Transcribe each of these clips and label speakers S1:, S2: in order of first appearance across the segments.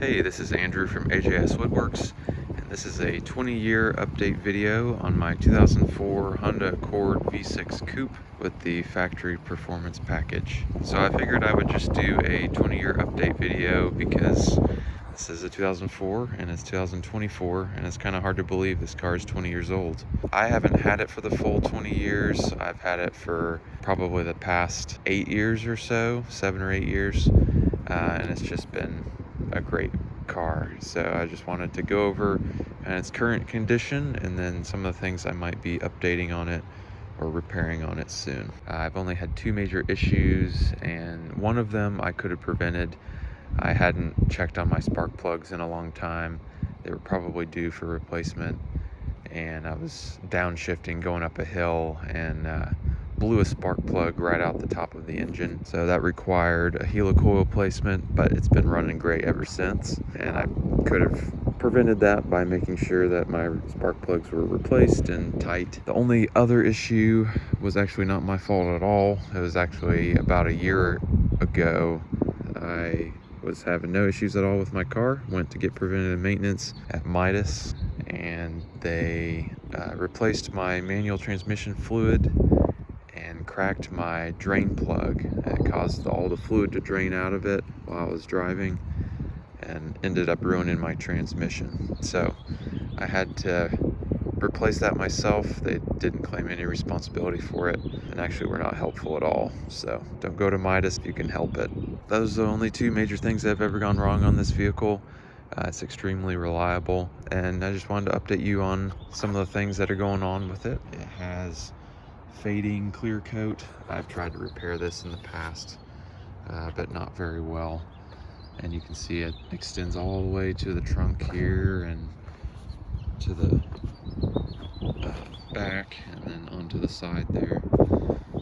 S1: Hey, this is Andrew from AJS Woodworks, and this is a 20-year update video on my 2004 Honda Accord V6 Coupe with the factory performance package. So I figured I would just do a 20-year update video because this is a 2004 and it's 2024, and it's kind of hard to believe this car is 20 years old. I haven't had it for the full 20 years. I've had it for probably the past 8 years or so, 7 or 8 years, and it's just been a great car. So I just wanted to go over its current condition and then some of the things I might be updating on it or repairing on it soon. I've only had 2 major issues, and one of them I could have prevented. I hadn't checked on my spark plugs in a long time. They were probably due for replacement, and I was downshifting going up a hill and blew a spark plug right out the top of the engine. So that required a helicoil placement, but it's been running great ever since. And I could have prevented that by making sure that my spark plugs were replaced and tight. The only other issue was actually not my fault at all. It was actually about a year ago. I was having no issues at all with my car. Went to get preventative maintenance at Midas, and they replaced my manual transmission fluid and cracked my drain plug. It caused all the fluid to drain out of it while I was driving and ended up ruining my transmission. So I had to replace that myself. They didn't claim any responsibility for it, and actually were not helpful at all. So don't go to Midas if you can help it. Those are the only 2 major things that have ever gone wrong on this vehicle. It's extremely reliable, and I just wanted to update you on some of the things that are going on with it. It has fading clear coat. I've tried to repair this in the past, but not very well. And you can see it extends all the way to the trunk here and to the back and then onto the side there.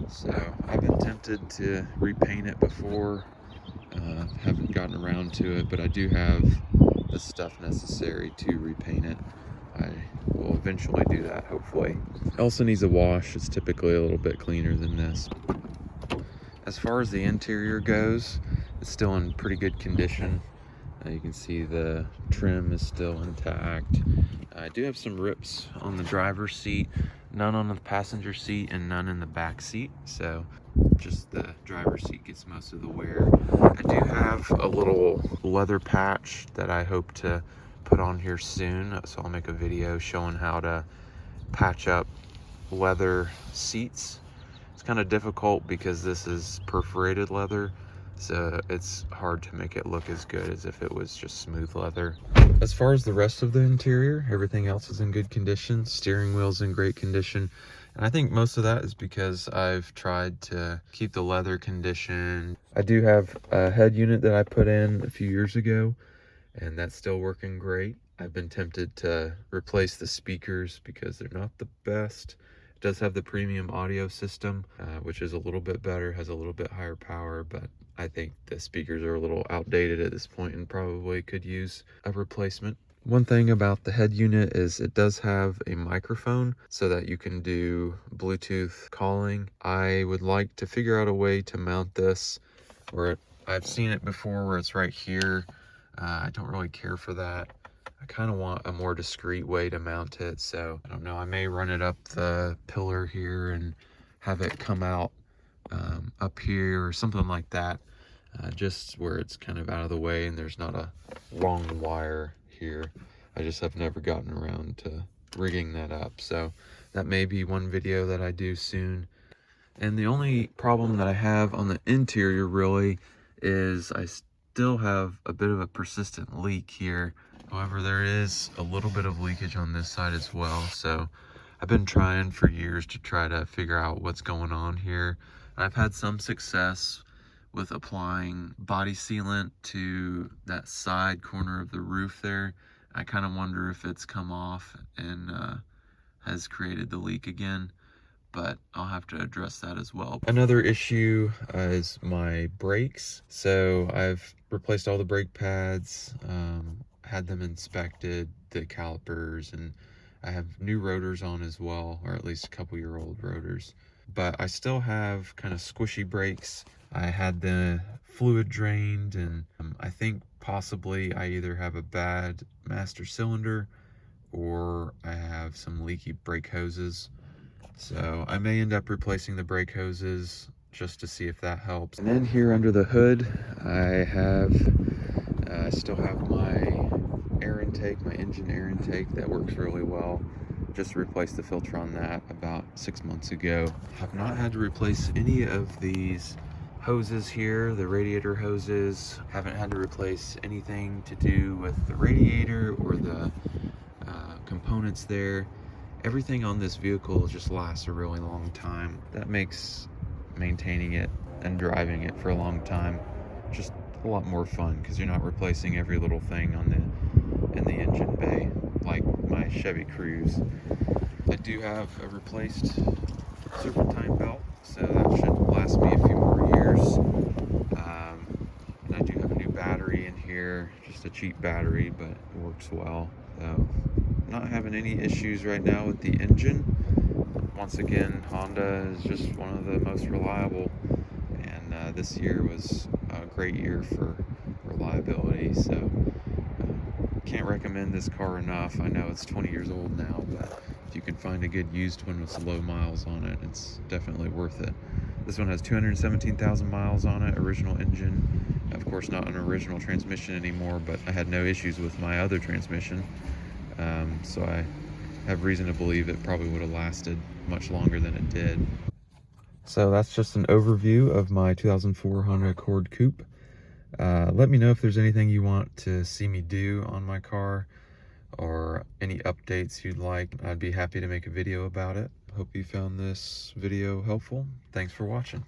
S1: So I've been tempted to repaint it before, haven't gotten around to it, but I do have the stuff necessary to repaint it. I will eventually do that, hopefully. It also needs a wash. It's typically a little bit cleaner than this. As far as the interior goes, it's still in pretty good condition. You can see the trim is still intact. I do have some rips on the driver's seat, none on the passenger seat and none in the back seat, so just the driver's seat gets most of the wear. I do have a little leather patch that I hope to put on here soon, so I'll make a video showing how to patch up leather seats. It's kind of difficult because this is perforated leather, so it's hard to make it look as good as if it was just smooth leather. As far as the rest of the interior, everything else is in good condition. Steering wheel's in great condition. And I think most of that is because I've tried to keep the leather condition. I do have a head unit that I put in a few years ago, and that's still working great. I've been tempted to replace the speakers because they're not the best. It does have the premium audio system, which is a little bit better, has a little bit higher power, but I think the speakers are a little outdated at this point and probably could use a replacement. One thing about the head unit is it does have a microphone so that you can do Bluetooth calling. I would like to figure out a way to mount this where I've seen it before where it's right here. I don't really care for that. I kind of want a more discreet way to mount it, so I don't know, I may run it up the pillar here and have it come out up here or something like that, just where it's kind of out of the way and there's not a long wire here. I just have never gotten around to rigging that up, so that may be one video that I do soon. And the only problem that I have on the interior really is I still have a bit of a persistent leak here. However, there is a little bit of leakage on this side as well, so I've been trying for years to try to figure out what's going on here. I've had some success with applying body sealant to that side corner of the roof there. I kind of wonder if it's come off and has created the leak again, but I'll have to address that as well. Another issue is my brakes. So I've replaced all the brake pads, had them inspected, the calipers, and I have new rotors on as well, or at least a couple-year-old rotors. But I still have kind of squishy brakes I had the fluid drained, and I think possibly I either have a bad master cylinder or I have some leaky brake hoses. So I may end up replacing the brake hoses just to see if that helps. And then here under the hood, I still have my air intake, my engine air intake that works really well. Just replaced the filter on that about 6 months ago. Have not had to replace any of these hoses here, the radiator hoses. Haven't had to replace anything to do with the radiator or the components there. Everything on this vehicle just lasts a really long time. That makes maintaining it and driving it for a long time just a lot more fun, because you're not replacing every little thing in the engine bay like my Chevy Cruze. I do have a replaced serpentine belt, so that should last me a few more years. And I do have a new battery in here, just a cheap battery, but it works well. So not having any issues right now with the engine. Once again, Honda is just one of the most reliable, and this year was a great year for reliability. So can't recommend this car enough. I know it's 20 years old now, but if you can find a good used one with low miles on it, it's definitely worth it. This one has 217,000 miles on it, original engine. Of course, not an original transmission anymore, but I had no issues with my other transmission. So I have reason to believe it probably would have lasted much longer than it did. So that's just an overview of my 2004 Honda Accord Coupe. Let me know if there's anything you want to see me do on my car, or any updates you'd like. I'd be happy to make a video about it. Hope you found this video helpful. Thanks for watching.